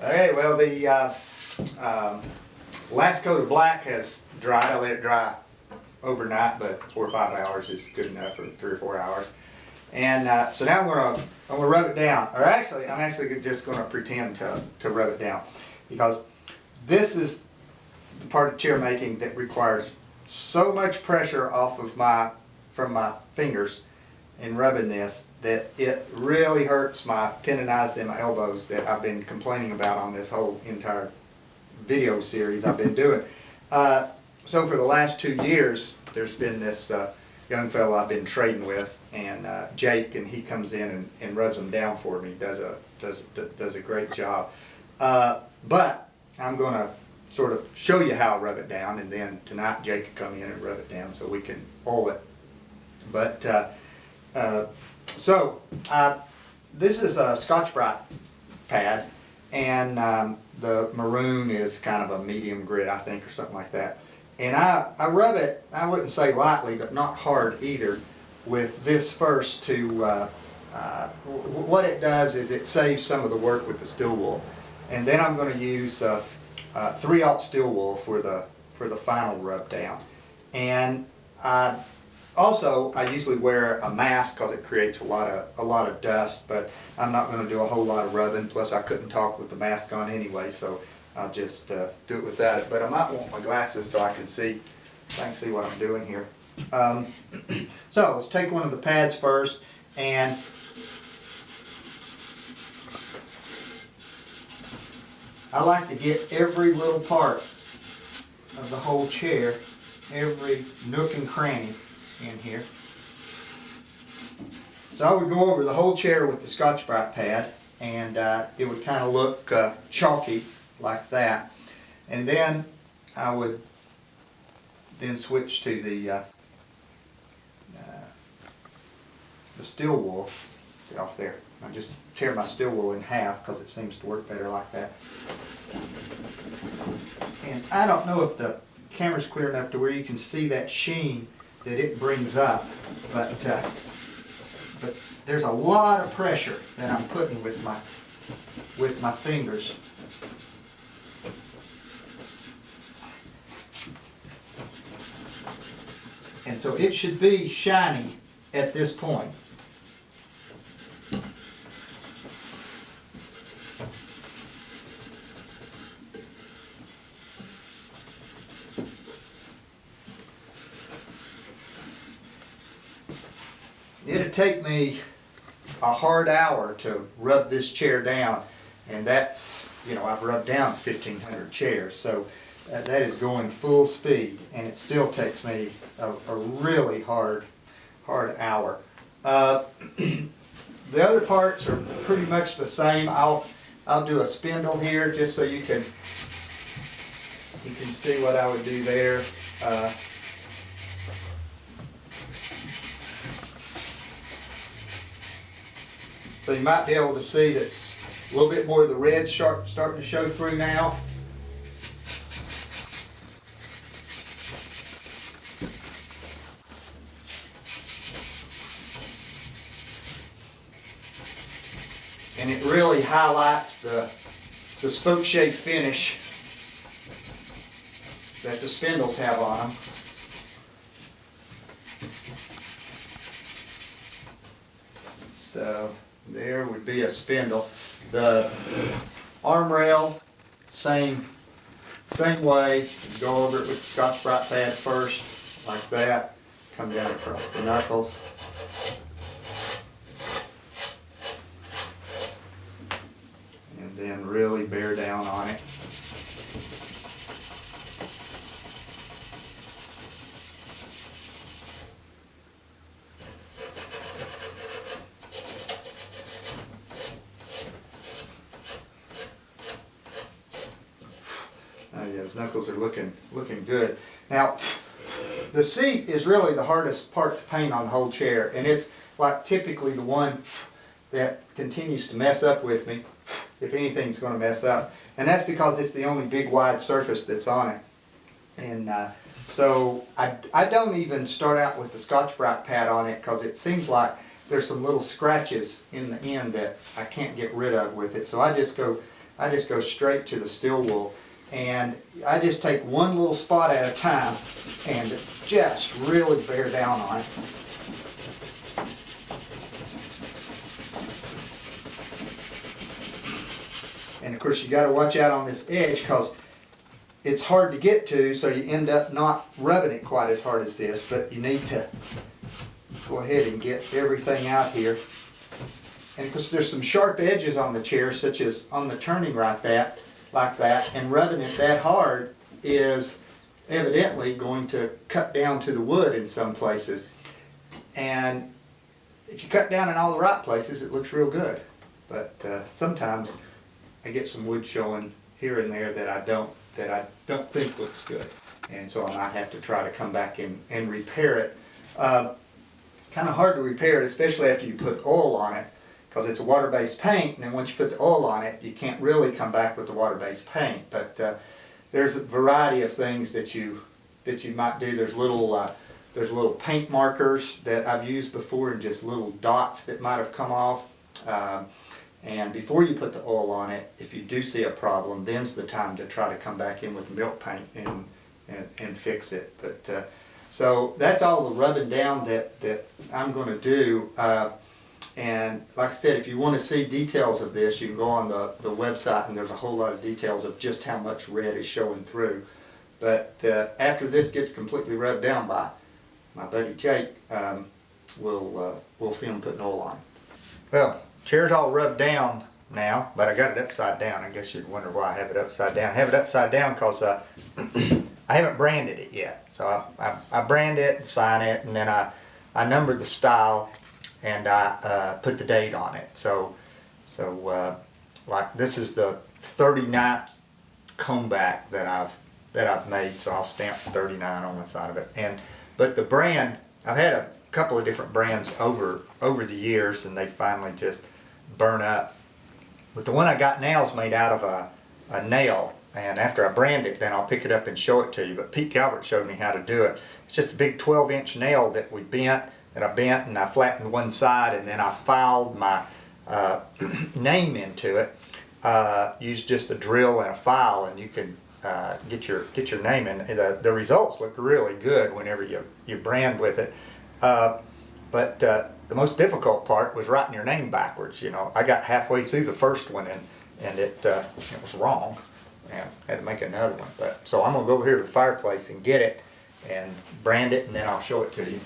Okay, well the last coat of black has dried. I let it dry overnight, but 4 or 5 hours is good enough, or 3 or 4 hours. And so now I'm gonna rub it down. Or actually, I'm actually just gonna pretend to rub it down, because this is the part of chair making that requires so much pressure from my fingers in rubbing this that it really hurts my tendonitis in my elbows that I've been complaining about on this whole entire video series I've been doing. So for the last 2 years, there's been this young fellow I've been trading with, and Jake, and he comes in and rubs them down for me. Does a great job. But I'm going to sort of show you how I rub it down, and then tonight Jake can come in and rub it down so we can oil it. But this is a Scotch-Brite pad, and the maroon is kind of a medium grit, I think, or something like that. And I rub it, I wouldn't say lightly, but not hard either, with this first to, what it does is it saves some of the work with the steel wool. And then I'm going to use 3/0 steel wool for the final rub down. And also, I usually wear a mask because it creates a lot of dust, but I'm not going to do a whole lot of rubbing. Plus, I couldn't talk with the mask on anyway, so I'll just do it without it. But I might want my glasses so I can see what I'm doing here. So let's take one of the pads first, and I like to get every little part of the whole chair, every nook and cranny in here. So I would go over the whole chair with the Scotch-Brite pad, and it would kind of look chalky like that. And then I would then switch to the steel wool. Get off there. I just tear my steel wool in half because it seems to work better like that. And I don't know if the camera's clear enough to where you can see that sheen that it brings up, but there's a lot of pressure that I'm putting with my fingers. And so it should be shiny at this point. It'd take me a hard hour to rub this chair down, and that's, you know, I've rubbed down 1,500 chairs, so that is going full speed, and it still takes me a really hard hour. The other parts are pretty much the same. I'll do a spindle here just so you can see what I would do there. So you might be able to see that's a little bit more of the red starting to show through now. And it really highlights the spoke shape finish that the spindles have on them. So there would be a spindle. The arm rail, same way. Go over it with the Scotch-Brite pad first, like that. Come down across the knuckles. And then really bear down on it. Yeah, his knuckles are looking good. Now, the seat is really the hardest part to paint on the whole chair, and it's like typically the one that continues to mess up with me, if anything's going to mess up. And that's because it's the only big wide surface that's on it. And so I don't even start out with the Scotch-Brite pad on it, because it seems like there's some little scratches in the end that I can't get rid of with it. So I I just go straight to the steel wool, and I just take one little spot at a time and just really bear down on it. And of course you got to watch out on this edge because it's hard to get to, so you end up not rubbing it quite as hard as this, but you need to go ahead and get everything out here. And because there's some sharp edges on the chair, such as on the turning like that, and rubbing it that hard is evidently going to cut down to the wood in some places. And if you cut down in all the right places, it looks real good. But sometimes I get some wood showing here and there that I don't think looks good, and so I might have to try to come back and repair it. Kind of hard to repair it, especially after you put oil on it, because it's a water-based paint, and then once you put the oil on it, you can't really come back with the water-based paint. But there's a variety of things that you might do. There's little paint markers that I've used before, and just little dots that might have come off. And before you put the oil on it, if you do see a problem, then's the time to try to come back in with milk paint and fix it. But so that's all the rubbing down that I'm going to do. And like I said, if you want to see details of this, you can go on the website, and there's a whole lot of details of just how much red is showing through. But after this gets completely rubbed down by my buddy Jake, we'll film putting oil on. Well, chair's all rubbed down now, but I got it upside down. I guess you'd wonder why I have it upside down. I have it upside down because I haven't branded it yet. So I brand it and sign it, and then I number the style, and I put the date on it. So like this is the 39th comeback that I've made, so I'll stamp 39 on the side of it. But the brand, I've had a couple of different brands over the years, and they finally just burn up. But the one I got now is made out of a nail, and after I brand it, then I'll pick it up and show it to you. But Pete Galbert showed me how to do it. It's just a big 12-inch nail that I bent, and I flattened one side, and then I filed my name into it. Use just a drill and a file, and you can get your name in. The results look really good whenever you brand with it. But the most difficult part was writing your name backwards. You know, I got halfway through the first one, and it was wrong, and had to make another one. But so I'm gonna go over here to the fireplace and get it and brand it, and then I'll show it to you.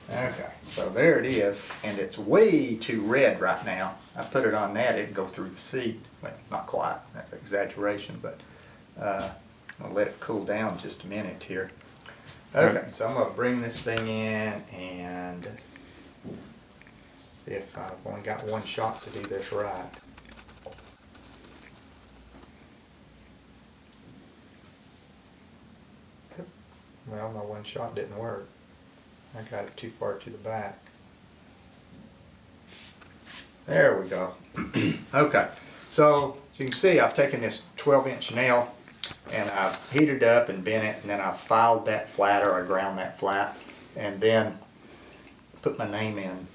Okay, so there it is, and it's way too red right now. I put it on that, it'd go through the seat. Well, not quite, that's an exaggeration, but I'll let it cool down just a minute here. Okay, so I'm going to bring this thing in and see if I've only got one shot to do this right. Well, my one shot didn't work. I got it too far to the back. There we go. Okay, so as you can see, I've taken this 12-inch nail and I've heated it up and bent it, and then I've filed that flat, or I ground that flat, and then put my name in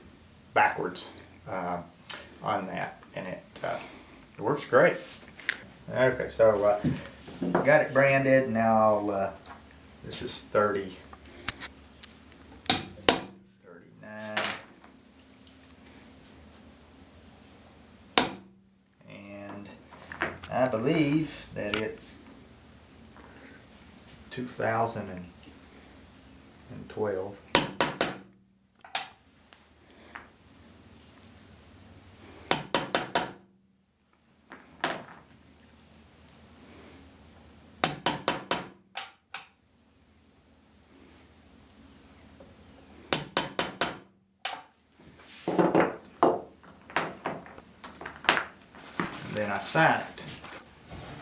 backwards on that, and it works great. Okay, so got it branded. Now this is 30. 39. And I believe that it's 2012. Then I sign it,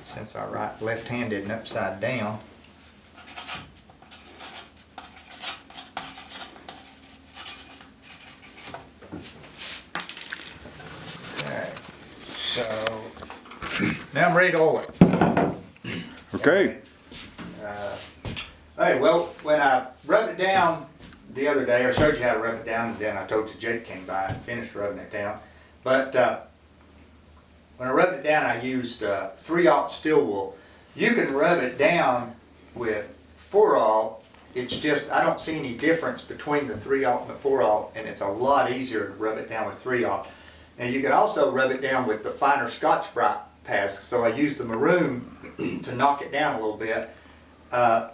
since I write left-handed and upside down. Okay, so now I'm ready to oil it. Okay. Hey, well, when I rubbed it down the other day, I showed you how to rub it down, and then I told you Jake came by and finished rubbing it down. But when I rubbed it down, I used 3/0 steel wool. You can rub it down with 4/0. It's just, I don't see any difference between the 3/0 and the 4/0, and it's a lot easier to rub it down with 3/0. And you can also rub it down with the finer Scotch-Brite pads. So I used the maroon to knock it down a little bit, so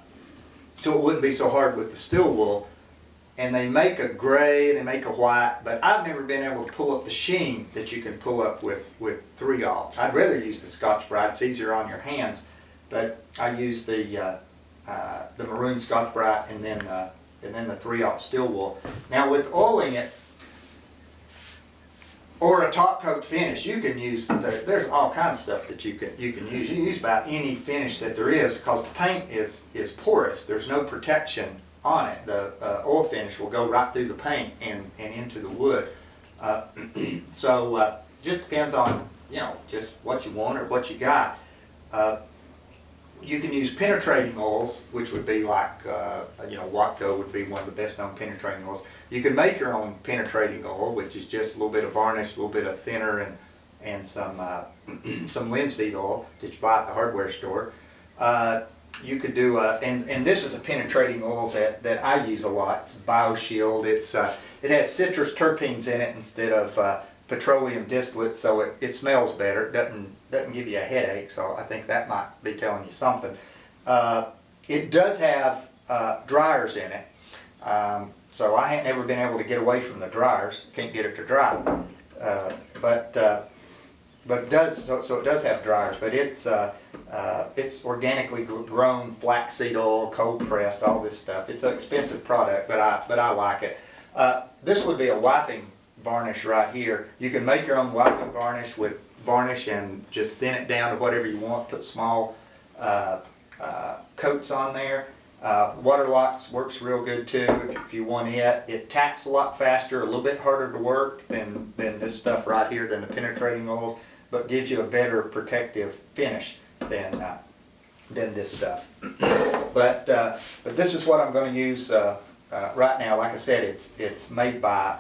it wouldn't be so hard with the steel wool. And they make a gray and they make a white, but I've never been able to pull up the sheen that you can pull up with 3/0. I'd rather use the Scotch-Brite, it's easier on your hands, but I use the maroon Scotch-Brite and then the 3/0 steel wool. Now with oiling it, or a top coat finish, you can use, there's all kinds of stuff that you can use. You can use about any finish that there is, because the paint is porous. There's no protection on it. The oil finish will go right through the paint and into the wood. So just depends on, you know, just what you want or what you got. You can use penetrating oils, which would be like, you know, Watco would be one of the best known penetrating oils. You can make your own penetrating oil, which is just a little bit of varnish, a little bit of thinner, and some some linseed oil that you buy at the hardware store. You could do, and this is a penetrating oil that I use a lot. It's BioShield. It has citrus terpenes in it instead of petroleum distillate, so it smells better. It doesn't give you a headache, so I think that might be telling you something. It does have dryers in it, so I ain't never been able to get away from the dryers. Can't get it to dry, but it does. So it does have dryers, but it's organically grown flaxseed oil, cold pressed, all this stuff. It's an expensive product, but I like it. This would be a wiping varnish right here. You can make your own wiping varnish with varnish and just thin it down to whatever you want. Put small coats on there. Waterlocks works real good too if you want it. It tacks a lot faster, a little bit harder to work than this stuff right here, than the penetrating oils, but gives you a better protective finish than this stuff. But this is what I'm going to use right now. Like I said, it's made by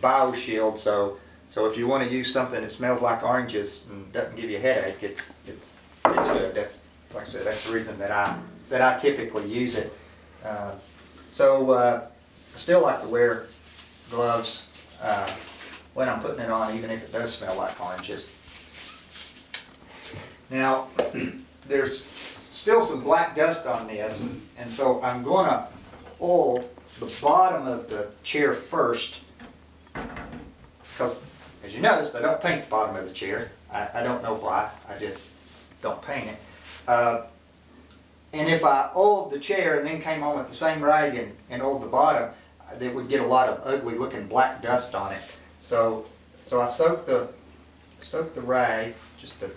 BioShield, so if you want to use something that smells like oranges and doesn't give you a headache, it's good. That's, like I said, that's the reason that I typically use it. I still like to wear gloves when I'm putting it on, even if it does smell like oranges. Now, there's still some black dust on this, and so I'm going to oil the bottom of the chair first, because as you notice, I don't paint the bottom of the chair. I don't know why, I just don't paint it. And if I oiled the chair and then came on with the same rag and oiled the bottom, it would get a lot of ugly looking black dust on it. So I soak the rag, just a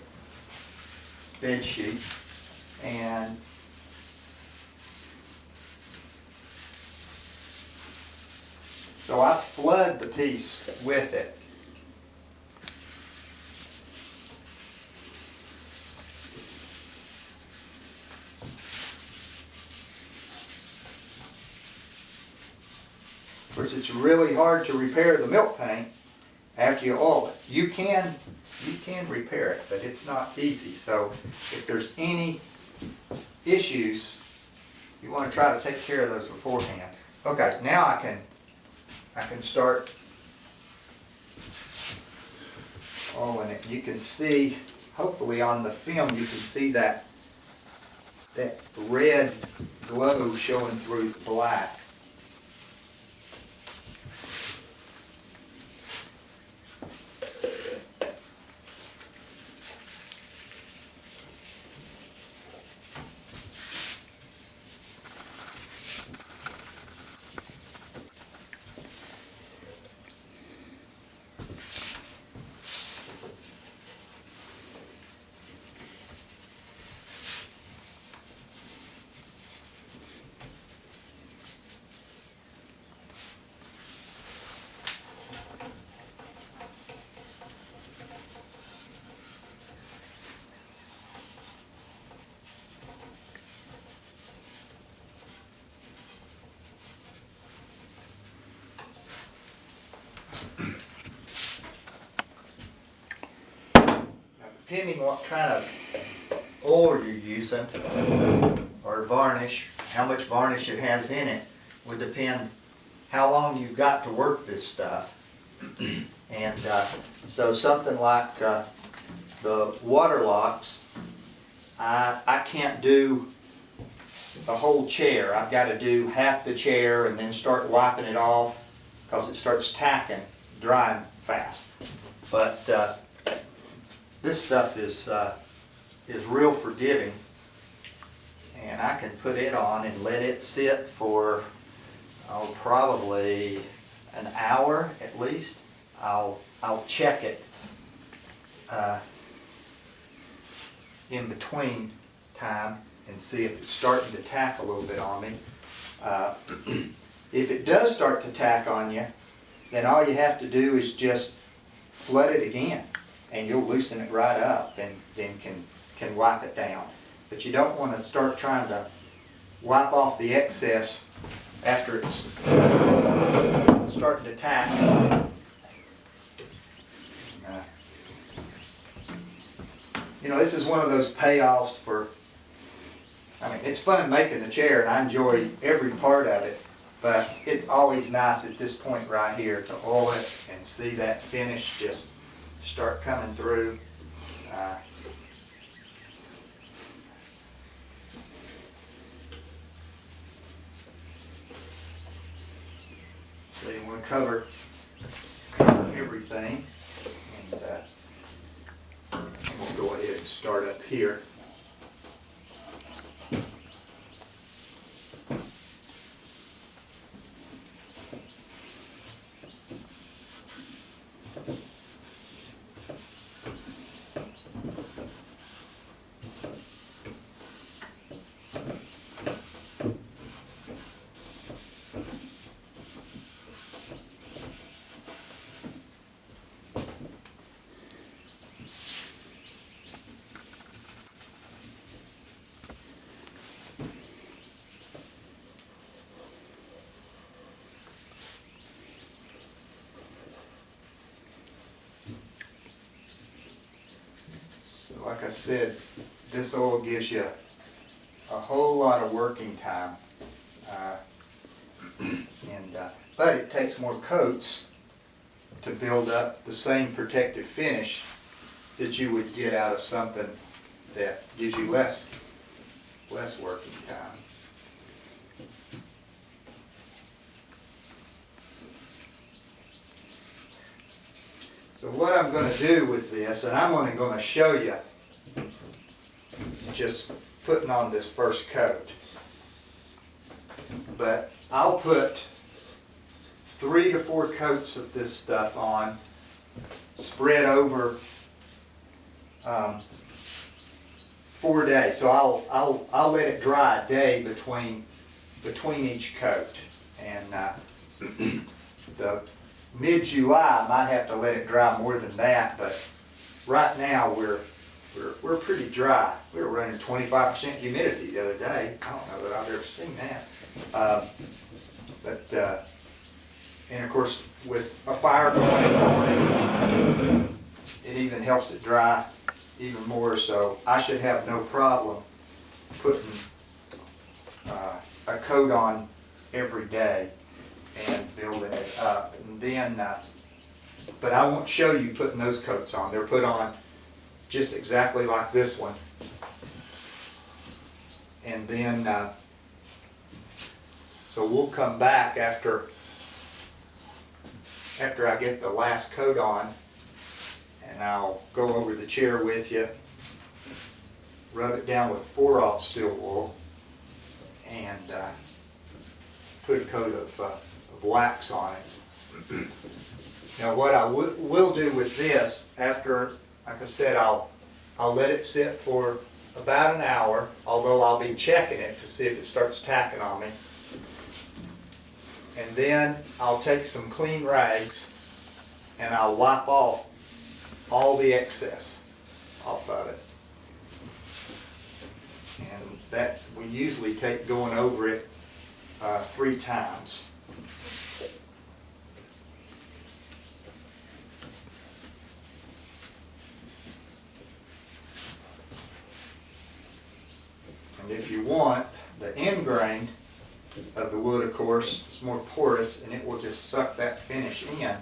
bed sheet, and so I flood the piece with it. Of course, it's really hard to repair the milk paint after you oil it. You can repair it, but it's not easy. So if there's any issues, you want to try to take care of those beforehand. Okay, now I can start oiling it. You can see, hopefully on the film, you can see that red glow showing through the black. depending what kind of oil you're using or varnish, how much varnish it has in it, would depend how long you've got to work this stuff. And so something like the water locks, I can't do the whole chair. I've got to do half the chair and then start wiping it off because it starts tacking, drying fast. But this stuff is real forgiving, and I can put it on and let it sit for probably an hour at least. I'll check it in between time and see if it's starting to tack a little bit on me. If it does start to tack on you, then all you have to do is just flood it again, and you'll loosen it right up, and then can wipe it down. But you don't want to start trying to wipe off the excess after it's starting to tack. You know, this is one of those payoffs for, I mean, it's fun making the chair, and I enjoy every part of it, but it's always nice at this point right here to oil it and see that finish just start coming through. So you want to cover everything, and we'll go ahead and start up here. Like I said, this oil gives you a whole lot of working time, but it takes more coats to build up the same protective finish that you would get out of something that gives you less working time. So what I'm going to do with this, and I'm only going to show you just putting on this first coat, but I'll put 3 to 4 coats of this stuff on, spread over 4 days. So I'll let it dry a day between each coat, and the mid-July I might have to let it dry more than that, but right now we're pretty dry. We were running 25% humidity the other day. I don't know that I've ever seen that. And of course, with a fire going in the morning, it even helps it dry even more. So I should have no problem putting a coat on every day and building it up. And then, but I won't show you putting those coats on. They're put on just exactly like this one. And then, so we'll come back after I get the last coat on, and I'll go over the chair with you, rub it down with 4/0 steel wool, and put a coat of wax on it. Now what I will do with this, after, like I said, I'll let it sit for about an hour, although I'll be checking it to see if it starts tacking on me. And then I'll take some clean rags and I'll wipe off all the excess off of it. And that we usually take going over it 3 times. And if you want, the end grain of the wood, of course, is more porous and it will just suck that finish in.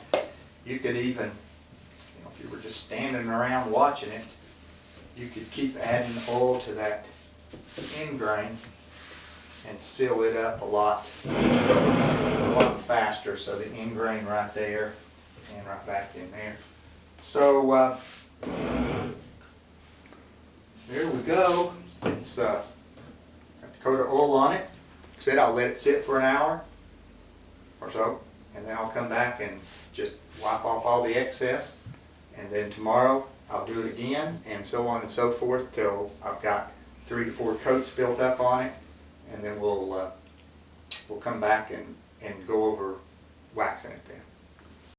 You could even, you know, if you were just standing around watching it, you could keep adding oil to that end grain and seal it up a lot faster. So the end grain right there and right back in there. So there we go. It's got a coat of oil on it. Said I'll let it sit for an hour or so, and then I'll come back and just wipe off all the excess. And then tomorrow I'll do it again, and so on and so forth till I've got 3 to 4 coats built up on it, and then we'll come back and go over waxing it then.